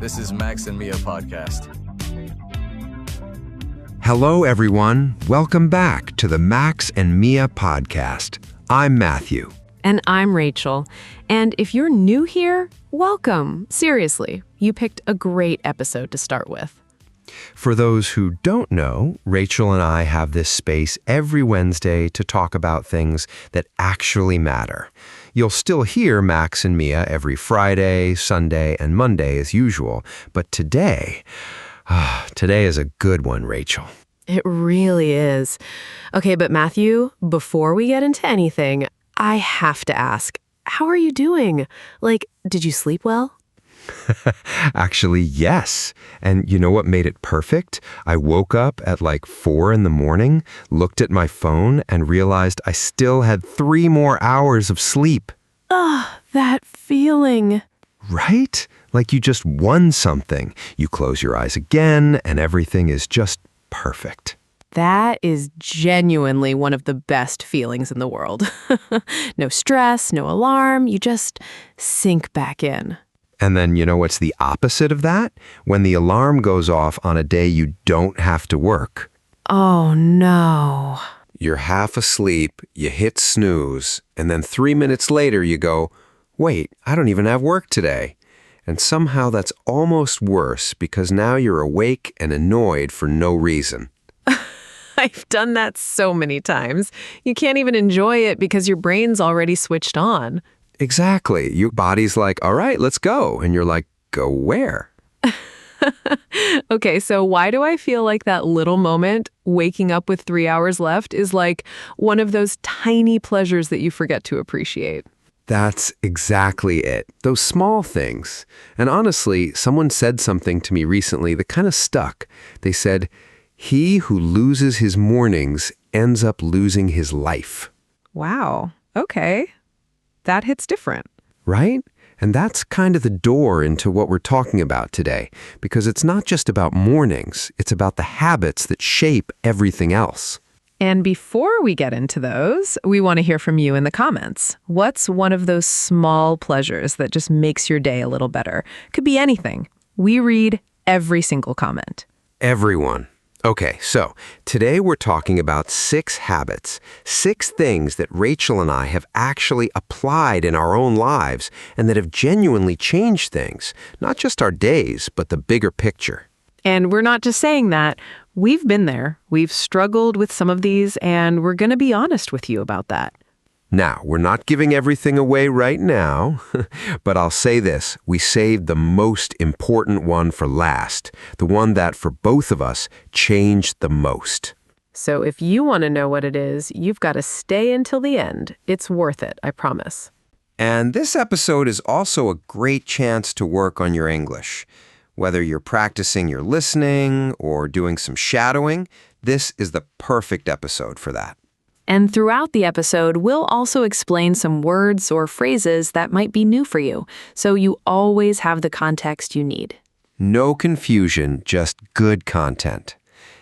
This is Max and Mia podcast. Hello, everyone. Welcome back to the Max and Mia podcast. I'm Matthew. And I'm Rachel. And if you're new here, welcome. Seriously, you picked a great episode to start with. For those who don't know, Rachel and I have this space every Wednesday to talk about things that actually matter. You'll still hear Max and Mia every Friday, Sunday, and Monday as usual. But today is a good one, Rachel. It really is. Okay, but Matthew, before we get into anything, I have to ask, how are you doing? Like, did you sleep well? Actually, yes. And you know what made it perfect? I woke up at like 4 a.m, looked at my phone, and realized I still had 3 more hours of sleep. That feeling. Right? Like you just won something. You close your eyes again, and everything is just perfect. That is genuinely one of the best feelings in the world. No stress, no alarm, you just sink back in. And then you know what's the opposite of that? When the alarm goes off on a day you don't have to work. Oh no. You're half asleep, you hit snooze, and then 3 minutes later you go, wait, I don't even have work today. And somehow that's almost worse because now you're awake and annoyed for no reason. I've done that so many times. You can't even enjoy it because your brain's already switched on. Exactly. Your body's like, all right, let's go. And you're like, go where? Okay, so why do I feel like that little moment, waking up with 3 hours left, is like one of those tiny pleasures that you forget to appreciate? That's exactly it. Those small things. And honestly, someone said something to me recently that kind of stuck. They said, he who loses his mornings ends up losing his life. Wow. Okay. That hits different. Right? And that's kind of the door into what we're talking about today, because it's not just about mornings, it's about the habits that shape everything else. And before we get into those, we want to hear from you in the comments. What's one of those small pleasures that just makes your day a little better? Could be anything. We read every single comment. Everyone. Okay, so today we're talking about 6 habits, 6 things that Rachel and I have actually applied in our own lives and that have genuinely changed things, not just our days, but the bigger picture. And we're not just saying that. We've been there. We've struggled with some of these, and we're going to be honest with you about that. Now, we're not giving everything away right now, but I'll say this, we saved the most important one for last, the one that, for both of us, changed the most. So if you want to know what it is, you've got to stay until the end. It's worth it, I promise. And this episode is also a great chance to work on your English. Whether you're practicing your listening or doing some shadowing, this is the perfect episode for that. And throughout the episode, we'll also explain some words or phrases that might be new for you, so you always have the context you need. No confusion, just good content.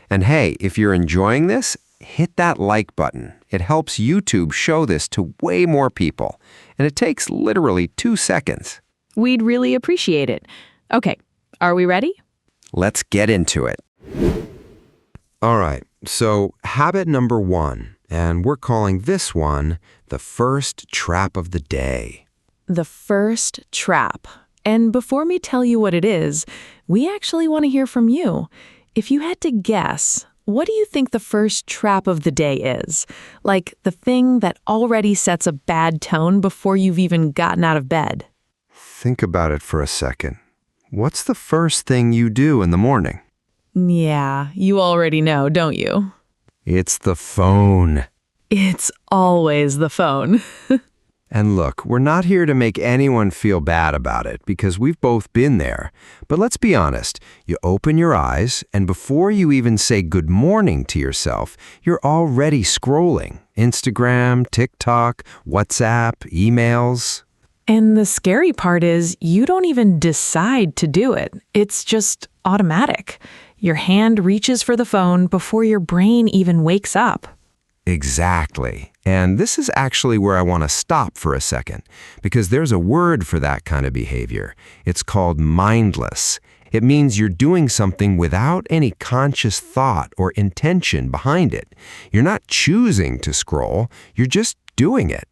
And hey, if you're enjoying this, hit that like button. It helps YouTube show this to way more people, and it takes literally 2 seconds. We'd really appreciate it. Okay, are we ready? Let's get into it. All right, so habit number 1. And we're calling this one the first trap of the day. The first trap. And before we tell you what it is, we actually want to hear from you. If you had to guess, what do you think the first trap of the day is? Like the thing that already sets a bad tone before you've even gotten out of bed? Think about it for a second. What's the first thing you do in the morning? Yeah, you already know, don't you? It's the phone. It's always the phone. And look, we're not here to make anyone feel bad about it because we've both been there. But let's be honest, you open your eyes and before you even say good morning to yourself, you're already scrolling. Instagram, TikTok, WhatsApp, emails. And the scary part is you don't even decide to do it. It's just automatic. Your hand reaches for the phone before your brain even wakes up. Exactly. And this is actually where I want to stop for a second, because there's a word for that kind of behavior. It's called mindless. It means you're doing something without any conscious thought or intention behind it. You're not choosing to scroll, you're just doing it.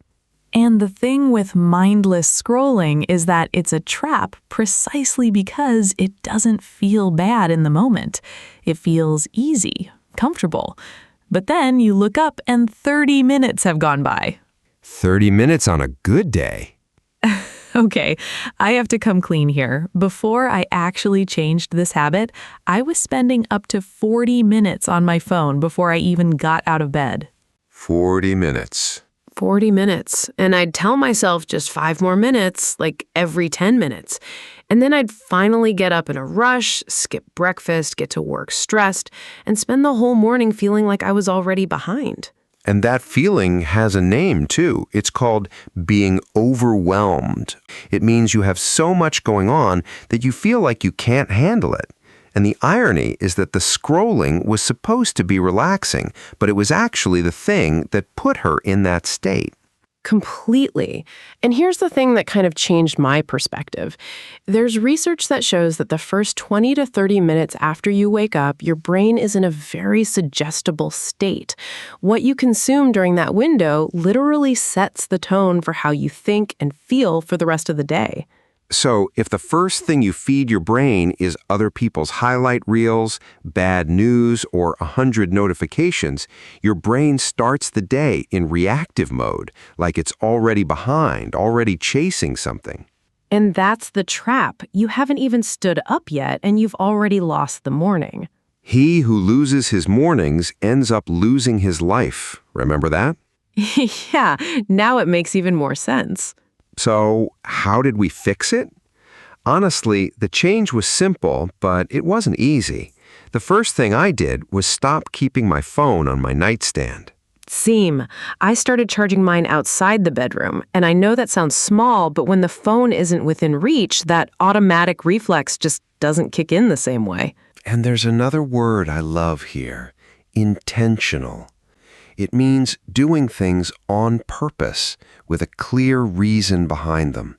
And the thing with mindless scrolling is that it's a trap precisely because it doesn't feel bad in the moment. It feels easy, comfortable. But then you look up and 30 minutes have gone by. 30 minutes on a good day. Okay, I have to come clean here. Before I actually changed this habit, I was spending up to 40 minutes on my phone before I even got out of bed. 40 minutes. 40 minutes. And I'd tell myself just 5 more minutes, like every 10 minutes. And then I'd finally get up in a rush, skip breakfast, get to work stressed, and spend the whole morning feeling like I was already behind. And that feeling has a name, too. It's called being overwhelmed. It means you have so much going on that you feel like you can't handle it. And the irony is that the scrolling was supposed to be relaxing, but it was actually the thing that put her in that state. Completely. And here's the thing that kind of changed my perspective. There's research that shows that the first 20 to 30 minutes after you wake up, your brain is in a very suggestible state. What you consume during that window literally sets the tone for how you think and feel for the rest of the day. So if the first thing you feed your brain is other people's highlight reels, bad news, or 100 notifications, your brain starts the day in reactive mode, like it's already behind, already chasing something. And that's the trap. You haven't even stood up yet, and you've already lost the morning. He who loses his mornings ends up losing his life. Remember that? Yeah, now it makes even more sense. So, how did we fix it? Honestly, the change was simple, but it wasn't easy. The first thing I did was stop keeping my phone on my nightstand. Same. I started charging mine outside the bedroom, and I know that sounds small, but when the phone isn't within reach, that automatic reflex just doesn't kick in the same way. And there's another word I love here, intentional. It means doing things on purpose, with a clear reason behind them.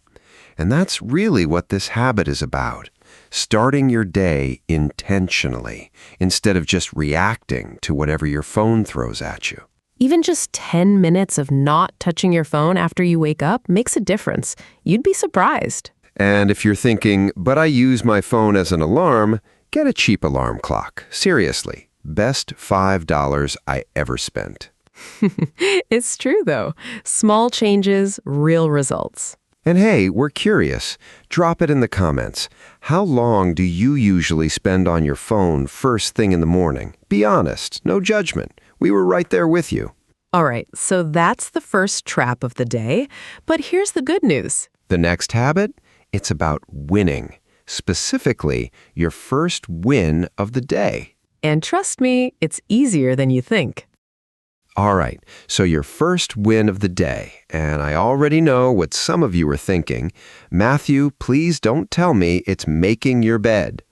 And that's really what this habit is about, starting your day intentionally, instead of just reacting to whatever your phone throws at you. Even just 10 minutes of not touching your phone after you wake up makes a difference. You'd be surprised. And if you're thinking, but I use my phone as an alarm, get a cheap alarm clock. Seriously. Best $5 I ever spent. It's true, though. Small changes, real results. And hey, we're curious. Drop it in the comments. How long do you usually spend on your phone first thing in the morning? Be honest, no judgment. We were right there with you. All right, so that's the first trap of the day. But here's the good news. The next habit? It's about winning. Specifically, your first win of the day. And trust me, it's easier than you think. All right, so your first win of the day, and I already know what some of you are thinking. Matthew, please don't tell me it's making your bed.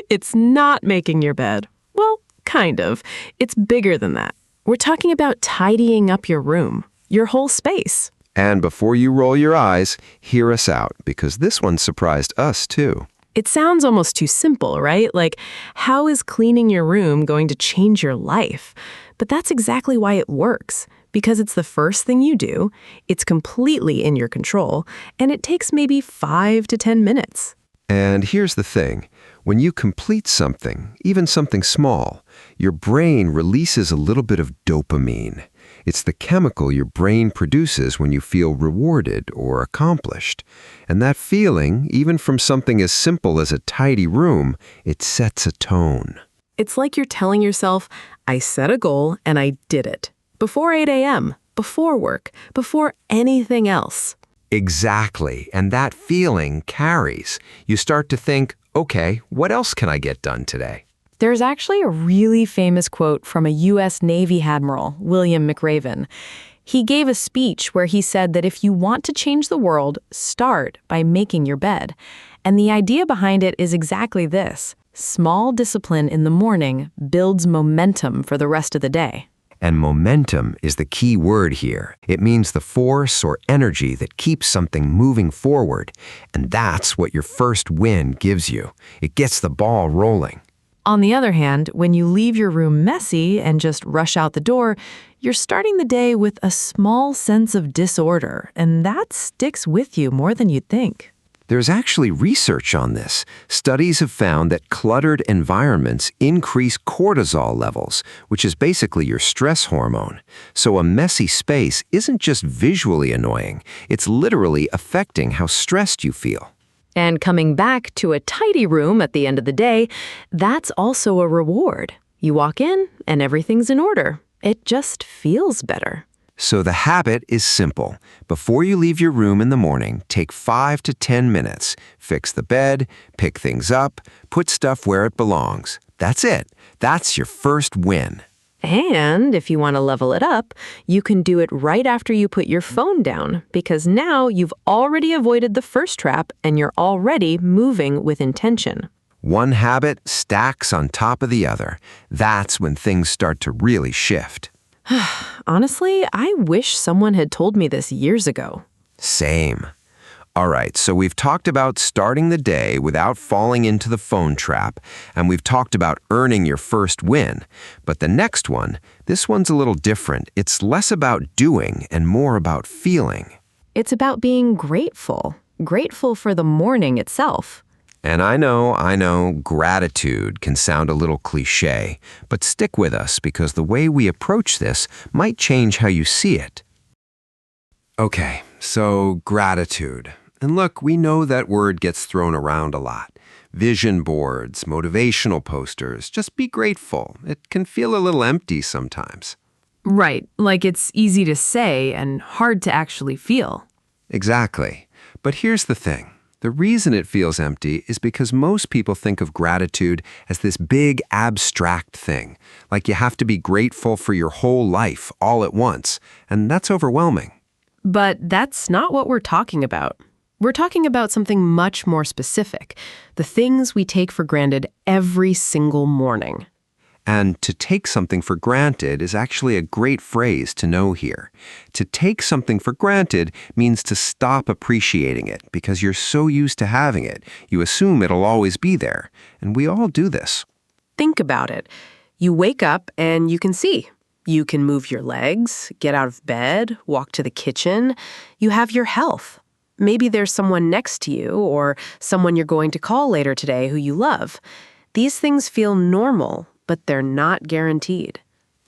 It's not making your bed. Well, kind of. It's bigger than that. We're talking about tidying up your room, your whole space. And before you roll your eyes, hear us out, because this one surprised us too. It sounds almost too simple, right? Like, how is cleaning your room going to change your life? But that's exactly why it works, because it's the first thing you do, it's completely in your control, and it takes maybe 5 to 10 minutes. And here's the thing. When you complete something, even something small, your brain releases a little bit of dopamine. It's the chemical your brain produces when you feel rewarded or accomplished. And that feeling, even from something as simple as a tidy room, it sets a tone. It's like you're telling yourself, I set a goal and I did it. Before 8 a.m., before work, before anything else. Exactly, and that feeling carries. You start to think, okay, what else can I get done today? There's actually a really famous quote from a U.S. Navy Admiral, William McRaven. He gave a speech where he said that if you want to change the world, start by making your bed. And the idea behind it is exactly this. Small discipline in the morning builds momentum for the rest of the day. And momentum is the key word here. It means the force or energy that keeps something moving forward. And that's what your first win gives you. It gets the ball rolling. On the other hand, when you leave your room messy and just rush out the door, you're starting the day with a small sense of disorder, and that sticks with you more than you'd think. There's actually research on this. Studies have found that cluttered environments increase cortisol levels, which is basically your stress hormone. So a messy space isn't just visually annoying, it's literally affecting how stressed you feel. And coming back to a tidy room at the end of the day, that's also a reward. You walk in and everything's in order. It just feels better. So the habit is simple. Before you leave your room in the morning, take 5 to 10 minutes. Fix the bed, pick things up, put stuff where it belongs. That's it. That's your first win. And if you want to level it up, you can do it right after you put your phone down, because now you've already avoided the first trap and you're already moving with intention. One habit stacks on top of the other. That's when things start to really shift. Honestly, I wish someone had told me this years ago. Same. All right, so we've talked about starting the day without falling into the phone trap, and we've talked about earning your first win. But the next one, this one's a little different. It's less about doing and more about feeling. It's about being grateful for the morning itself. And I know, gratitude can sound a little cliché, but stick with us because the way we approach this might change how you see it. Okay, so gratitude. And look, we know that word gets thrown around a lot. Vision boards, motivational posters, just be grateful. It can feel a little empty sometimes. Right, like it's easy to say and hard to actually feel. Exactly. But here's the thing. The reason it feels empty is because most people think of gratitude as this big abstract thing, like you have to be grateful for your whole life all at once, and that's overwhelming. But that's not what we're talking about. We're talking about something much more specific, the things we take for granted every single morning. And to take something for granted is actually a great phrase to know here. To take something for granted means to stop appreciating it because you're so used to having it. You assume it'll always be there. And we all do this. Think about it. You wake up and you can see. You can move your legs, get out of bed, walk to the kitchen. You have your health. Maybe there's someone next to you or someone you're going to call later today who you love. These things feel normal, but they're not guaranteed.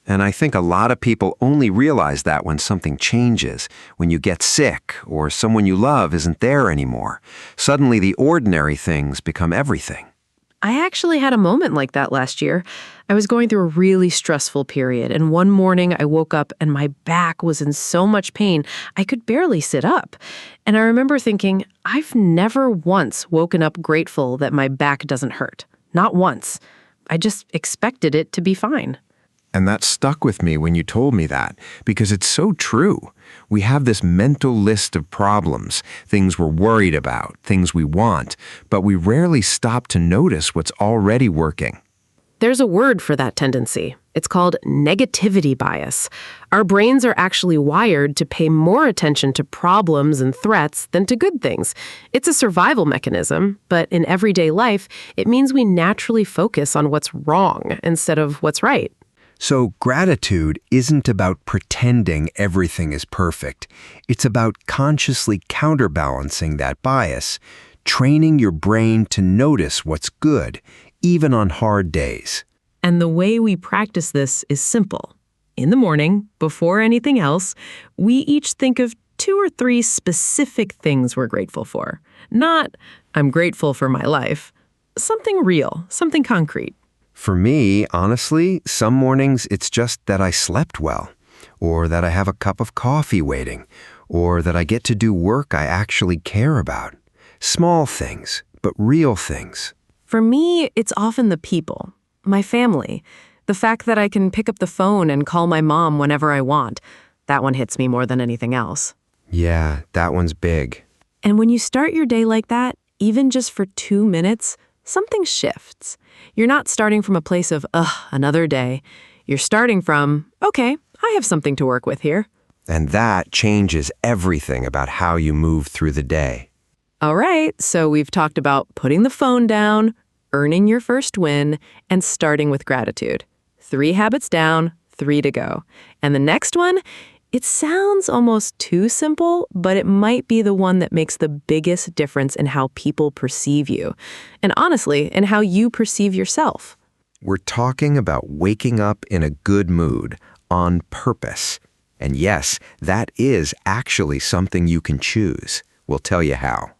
And I think a lot of people only realize that when something changes, when you get sick or someone you love isn't there anymore. Suddenly the ordinary things become everything. I actually had a moment like that last year. I was going through a really stressful period, and one morning I woke up and my back was in so much pain I could barely sit up. And I remember thinking, I've never once woken up grateful that my back doesn't hurt. Not once. I just expected it to be fine. And that stuck with me when you told me that, because it's so true. We have this mental list of problems, things we're worried about, things we want, but we rarely stop to notice what's already working. There's a word for that tendency. It's called negativity bias. Our brains are actually wired to pay more attention to problems and threats than to good things. It's a survival mechanism, but in everyday life, it means we naturally focus on what's wrong instead of what's right. So gratitude isn't about pretending everything is perfect. It's about consciously counterbalancing that bias, training your brain to notice what's good, even on hard days. And the way we practice this is simple. In the morning, before anything else, we each think of 2 or 3 specific things we're grateful for. Not, I'm grateful for my life. Something real, something concrete. For me, honestly, some mornings it's just that I slept well, or that I have a cup of coffee waiting, or that I get to do work I actually care about. Small things, but real things. For me, it's often the people, my family. The fact that I can pick up the phone and call my mom whenever I want. That one hits me more than anything else. Yeah, that one's big. And when you start your day like that, even just for 2 minutes, something shifts. You're not starting from a place of, another day. You're starting from, okay, I have something to work with here. And that changes everything about how you move through the day. All right, so we've talked about putting the phone down, earning your first win, and starting with gratitude. 3 habits down, 3 to go. And the next one, it sounds almost too simple, but it might be the one that makes the biggest difference in how people perceive you. And honestly, in how you perceive yourself. We're talking about waking up in a good mood, on purpose. And yes, that is actually something you can choose. We'll tell you how.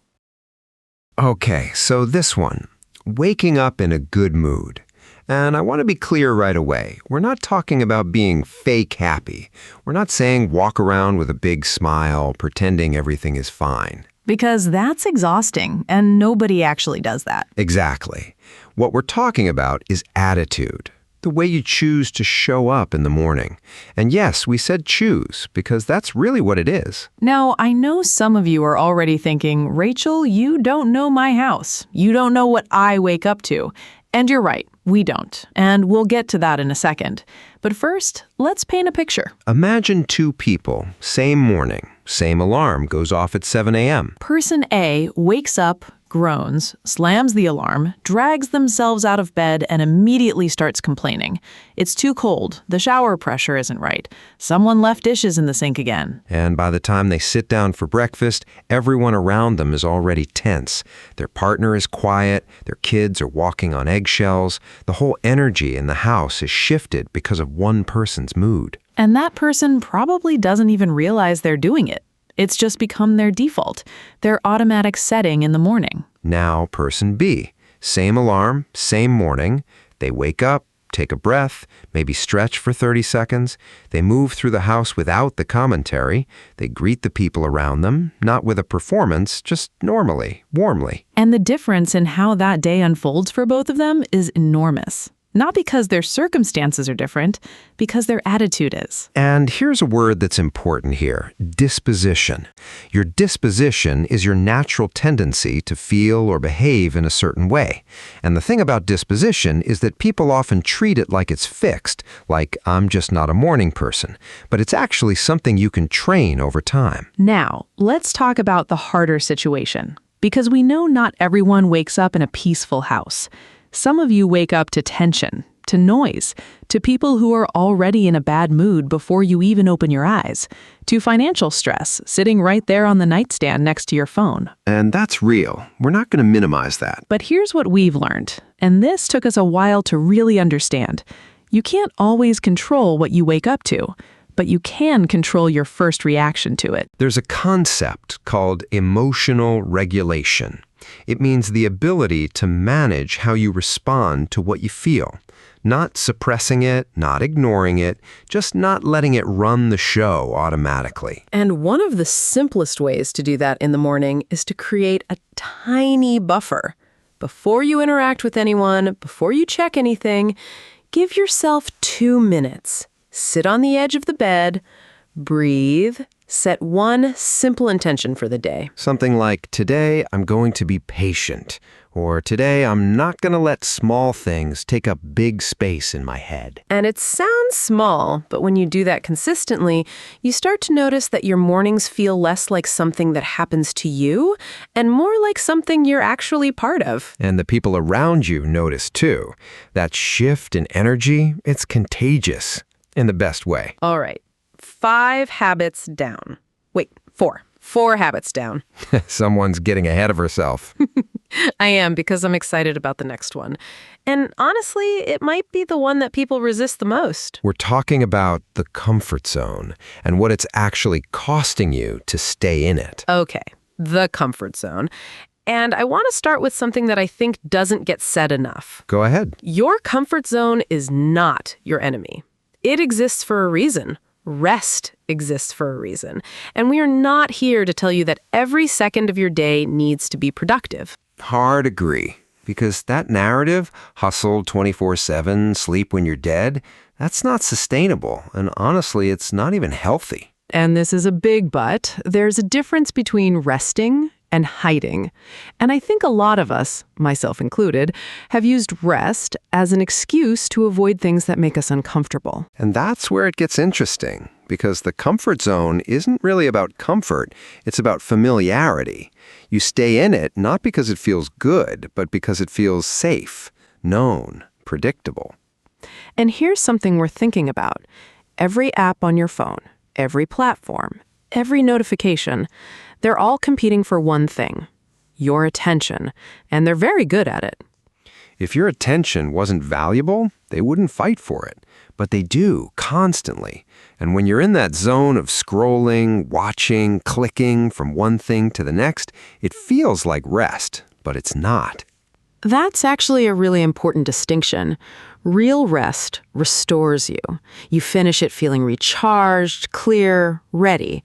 Okay, so this one, waking up in a good mood. And I want to be clear right away. We're not talking about being fake happy. We're not saying walk around with a big smile, pretending everything is fine. Because that's exhausting, and nobody actually does that. Exactly. What we're talking about is attitude, the way you choose to show up in the morning. And yes, we said choose, because that's really what it is. Now, I know some of you are already thinking, Rachel, you don't know my house. You don't know what I wake up to. And you're right, we don't. And we'll get to that in a second. But first, let's paint a picture. Imagine 2 people, same morning, same alarm goes off at 7 a.m. Person A wakes up, groans, slams the alarm, drags themselves out of bed, and immediately starts complaining. It's too cold. The shower pressure isn't right. Someone left dishes in the sink again. And by the time they sit down for breakfast, everyone around them is already tense. Their partner is quiet, their kids are walking on eggshells. The whole energy in the house is shifted because of one person's mood. And that person probably doesn't even realize they're doing it. It's just become their default, their automatic setting in the morning. Now, person B. Same alarm, same morning. They wake up, take a breath, maybe stretch for 30 seconds. They move through the house without the commentary. They greet the people around them, not with a performance, just normally, warmly. And the difference in how that day unfolds for both of them is enormous. Not because their circumstances are different, because their attitude is. And here's a word that's important here, disposition. Your disposition is your natural tendency to feel or behave in a certain way. And the thing about disposition is that people often treat it like it's fixed, like I'm just not a morning person. But it's actually something you can train over time. Now, let's talk about the harder situation. Because we know not everyone wakes up in a peaceful house. Some of you wake up to tension, to noise, to people who are already in a bad mood before you even open your eyes, to financial stress sitting right there on the nightstand next to your phone. And that's real. We're not going to minimize that. But here's what we've learned, and this took us a while to really understand. You can't always control what you wake up to, but you can control your first reaction to it. There's a concept called emotional regulation. It means the ability to manage how you respond to what you feel. Not suppressing it, not ignoring it, just not letting it run the show automatically. And one of the simplest ways to do that in the morning is to create a tiny buffer. Before you interact with anyone, before you check anything, give yourself 2 minutes. Sit on the edge of the bed, breathe, set one simple intention for the day. Something like, today I'm going to be patient, or today I'm not going to let small things take up big space in my head. And it sounds small, but when you do that consistently, you start to notice that your mornings feel less like something that happens to you and more like something you're actually part of. And the people around you notice too. That shift in energy, it's contagious in the best way. All right. 5 habits down. Wait, 4. 4 habits down. Someone's getting ahead of herself. I am, because I'm excited about the next one. And honestly, it might be the one that people resist the most. We're talking about the comfort zone and what it's actually costing you to stay in it. Okay, the comfort zone. And I want to start with something that I think doesn't get said enough. Go ahead. Your comfort zone is not your enemy. It exists for a reason. Rest exists for a reason. And we are not here to tell you that every second of your day needs to be productive. Hard agree. Because that narrative, hustle 24/7, sleep when you're dead, that's not sustainable. And honestly, it's not even healthy. And this is a big but. There's a difference between resting and hiding. And I think a lot of us, myself included, have used rest as an excuse to avoid things that make us uncomfortable. And that's where it gets interesting, because the comfort zone isn't really about comfort, it's about familiarity. You stay in it not because it feels good, but because it feels safe, known, predictable. And here's something worth thinking about. Every app on your phone, every platform, every notification, they're all competing for one thing, your attention, and they're very good at it. If your attention wasn't valuable, they wouldn't fight for it. But they do, constantly. And when you're in that zone of scrolling, watching, clicking from one thing to the next, it feels like rest, but it's not. That's actually a really important distinction. Real rest restores you. You finish it feeling recharged, clear, ready.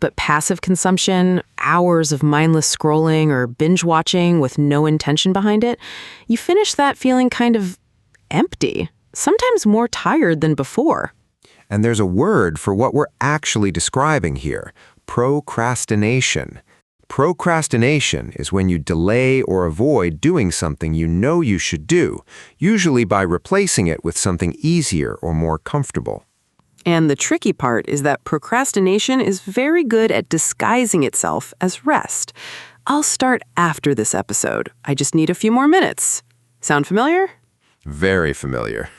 But passive consumption, hours of mindless scrolling or binge watching with no intention behind it, you finish that feeling kind of empty, sometimes more tired than before. And there's a word for what we're actually describing here: procrastination. Procrastination is when you delay or avoid doing something you know you should do, usually by replacing it with something easier or more comfortable. And the tricky part is that procrastination is very good at disguising itself as rest. I'll start after this episode. I just need a few more minutes. Sound familiar? Very familiar.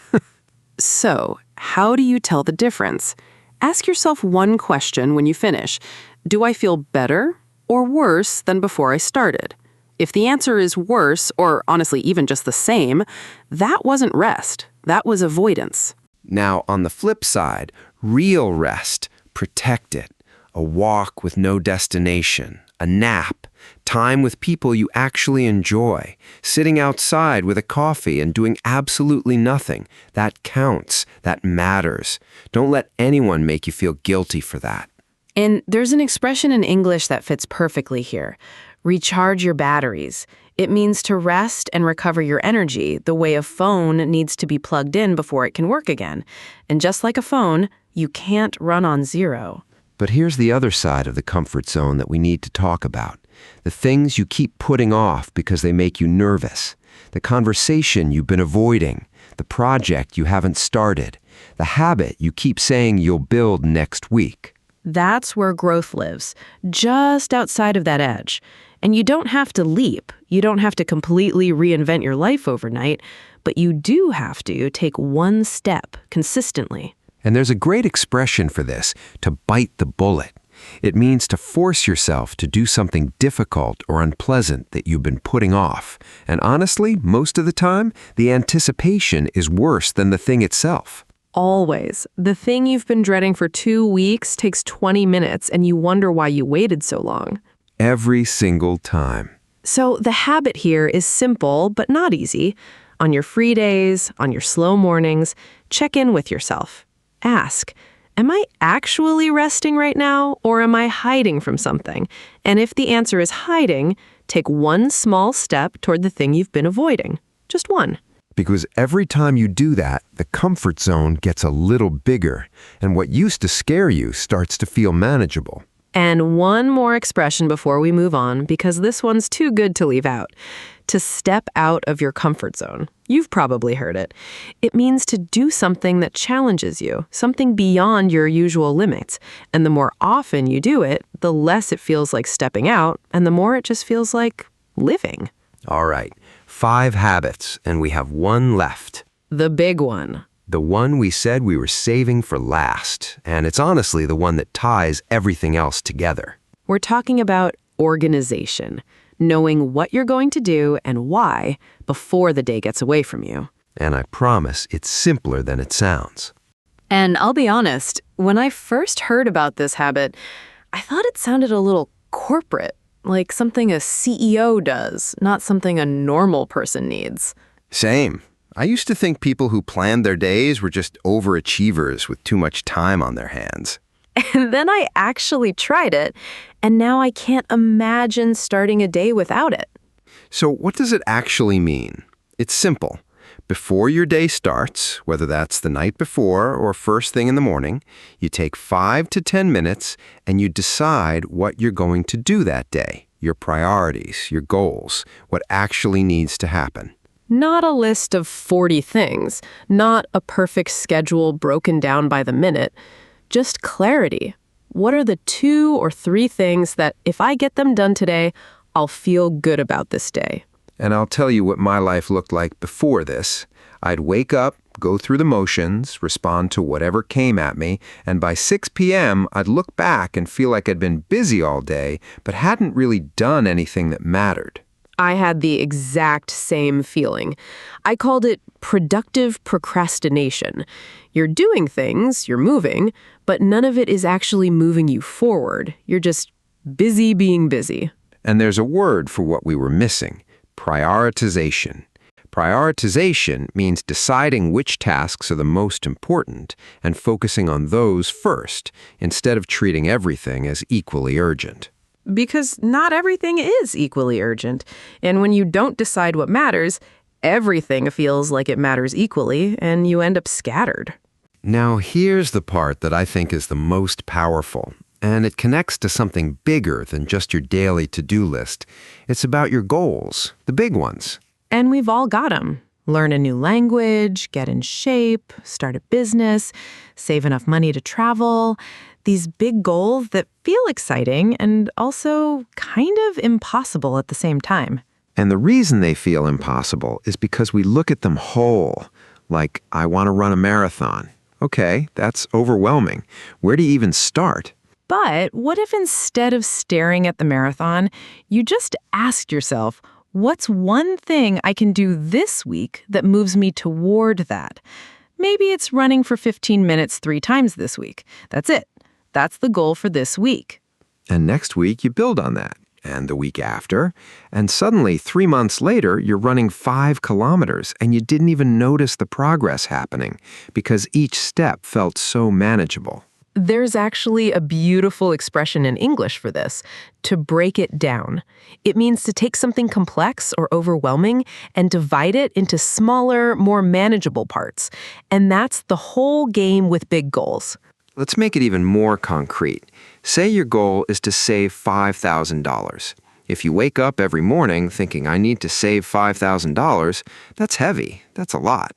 So, how do you tell the difference? Ask yourself one question when you finish. Do I feel better or worse than before I started? If the answer is worse, or honestly even just the same, that wasn't rest. That was avoidance. Now, on the flip side, real rest, protect it. A walk with no destination, a nap, time with people you actually enjoy, sitting outside with a coffee and doing absolutely nothing. That counts. That matters. Don't let anyone make you feel guilty for that. And there's an expression in English that fits perfectly here. Recharge your batteries. It means to rest and recover your energy, the way a phone needs to be plugged in before it can work again. And just like a phone, you can't run on zero. But here's the other side of the comfort zone that we need to talk about. The things you keep putting off because they make you nervous. The conversation you've been avoiding. The project you haven't started. The habit you keep saying you'll build next week. That's where growth lives, just outside of that edge. And you don't have to leap. You don't have to completely reinvent your life overnight, but you do have to take one step consistently. And there's a great expression for this: to bite the bullet. It means to force yourself to do something difficult or unpleasant that you've been putting off. And honestly, most of the time, the anticipation is worse than the thing itself. Always. The thing you've been dreading for 2 weeks takes 20 minutes and you wonder why you waited so long. Every single time. So the habit here is simple but not easy. On your free days, on your slow mornings, check in with yourself. Ask, am I actually resting right now, or am I hiding from something? And if the answer is hiding, take one small step toward the thing you've been avoiding. Just one. Because every time you do that, the comfort zone gets a little bigger, and what used to scare you starts to feel manageable. And one more expression before we move on, because this one's too good to leave out. To step out of your comfort zone. You've probably heard it. It means to do something that challenges you, something beyond your usual limits. And the more often you do it, the less it feels like stepping out, and the more it just feels like living. All right, 5 habits, and we have one left. The big one. The one we said we were saving for last, and it's honestly the one that ties everything else together. We're talking about organization, knowing what you're going to do and why before the day gets away from you. And I promise it's simpler than it sounds. And I'll be honest, when I first heard about this habit, I thought it sounded a little corporate, like something a CEO does, not something a normal person needs. Same. I used to think people who planned their days were just overachievers with too much time on their hands. And then I actually tried it, and now I can't imagine starting a day without it. So what does it actually mean? It's simple. Before your day starts, whether that's the night before or first thing in the morning, you take 5 to 10 minutes and you decide what you're going to do that day. your priorities, your goals, what actually needs to happen. Not a list of 40 things, not a perfect schedule broken down by the minute, just clarity. What are the 2 or 3 things that if I get them done today, I'll feel good about this day? And I'll tell you what my life looked like before this. I'd wake up, go through the motions, respond to whatever came at me, and by 6 p.m., I'd look back and feel like I'd been busy all day, but hadn't really done anything that mattered. I had the exact same feeling. I called it productive procrastination. You're doing things, you're moving, but none of it is actually moving you forward. You're just busy being busy. And there's a word for what we were missing: prioritization. Prioritization means deciding which tasks are the most important and focusing on those first, instead of treating everything as equally urgent. Because not everything is equally urgent. And when you don't decide what matters, everything feels like it matters equally, and you end up scattered. Now, here's the part that I think is the most powerful, and it connects to something bigger than just your daily to-do list. It's about your goals, the big ones. And we've all got them. Learn a new language, get in shape, start a business, save enough money to travel. These big goals that feel exciting and also kind of impossible at the same time. And the reason they feel impossible is because we look at them whole. Like, I want to run a marathon. Okay, that's overwhelming. Where do you even start? But what if instead of staring at the marathon, you just asked yourself, what's one thing I can do this week that moves me toward that? Maybe it's running for 15 minutes 3 times this week. That's it. That's the goal for this week. And next week, you build on that. And the week after. And suddenly, 3 months later, you're running 5 kilometers, and you didn't even notice the progress happening because each step felt so manageable. There's actually a beautiful expression in English for this: to break it down. It means to take something complex or overwhelming and divide it into smaller, more manageable parts. And that's the whole game with big goals. Let's make it even more concrete. Say your goal is to save $5,000. If you wake up every morning thinking, I need to save $5,000, that's heavy. That's a lot.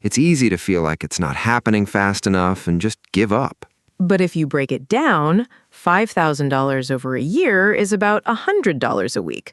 It's easy to feel like it's not happening fast enough and just give up. But if you break it down, $5,000 over a year is about $100 a week.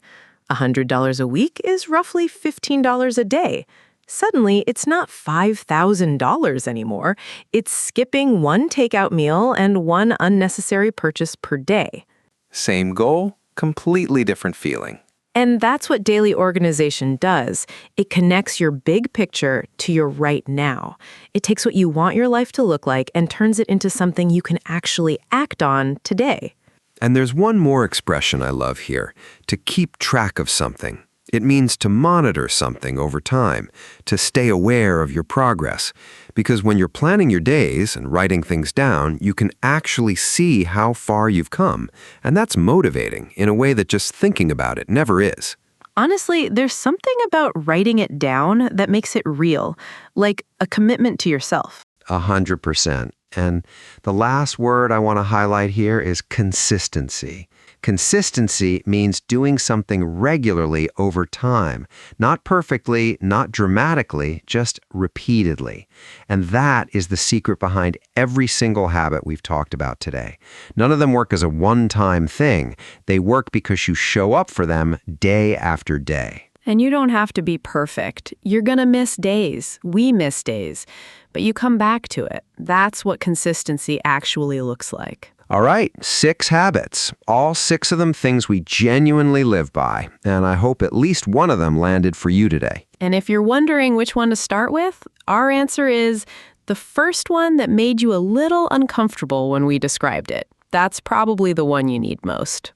$100 a week is roughly $15 a day. Suddenly, it's not $5,000 anymore. It's skipping 1 takeout meal and 1 unnecessary purchase per day. Same goal, completely different feeling. And that's what daily organization does. It connects your big picture to your right now. It takes what you want your life to look like and turns it into something you can actually act on today. And there's one more expression I love here: to keep track of something. It means to monitor something over time, to stay aware of your progress. Because when you're planning your days and writing things down, you can actually see how far you've come. And that's motivating in a way that just thinking about it never is. Honestly, there's something about writing it down that makes it real, like a commitment to yourself. 100%. And the last word I want to highlight here is consistency. Consistency means doing something regularly over time, not perfectly, not dramatically, just repeatedly. And that is the secret behind every single habit we've talked about today. None of them work as a one-time thing. They work because you show up for them day after day. And you don't have to be perfect. You're going to miss days. We miss days. But you come back to it. That's what consistency actually looks like. All right, 6 habits. All 6 of them things we genuinely live by. And I hope at least one of them landed for you today. And if you're wondering which one to start with, our answer is the first one that made you a little uncomfortable when we described it. That's probably the one you need most.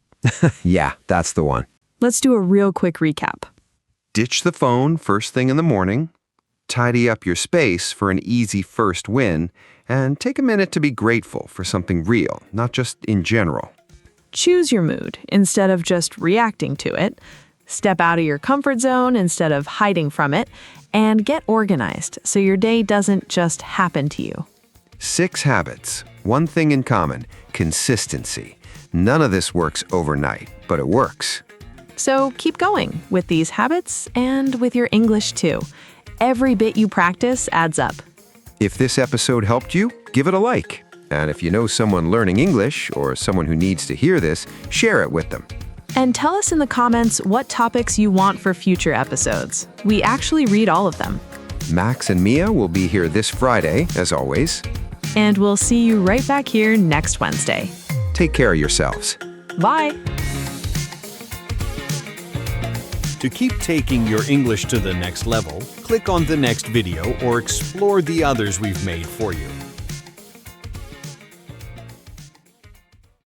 Yeah, that's the one. Let's do a real quick recap. Ditch the phone first thing in the morning. Tidy up your space for an easy first win. And take a minute to be grateful for something real, not just in general. Choose your mood instead of just reacting to it. Step out of your comfort zone instead of hiding from it. And get organized so your day doesn't just happen to you. 6 habits. One thing in common: consistency. None of this works overnight, but it works. So keep going with these habits and with your English too. Every bit you practice adds up. If this episode helped you, give it a like. And if you know someone learning English or someone who needs to hear this, share it with them. And tell us in the comments what topics you want for future episodes. We actually read all of them. Max and Mia will be here this Friday, as always. And we'll see you right back here next Wednesday. Take care of yourselves. Bye! To keep taking your English to the next level, click on the next video or explore the others we've made for you.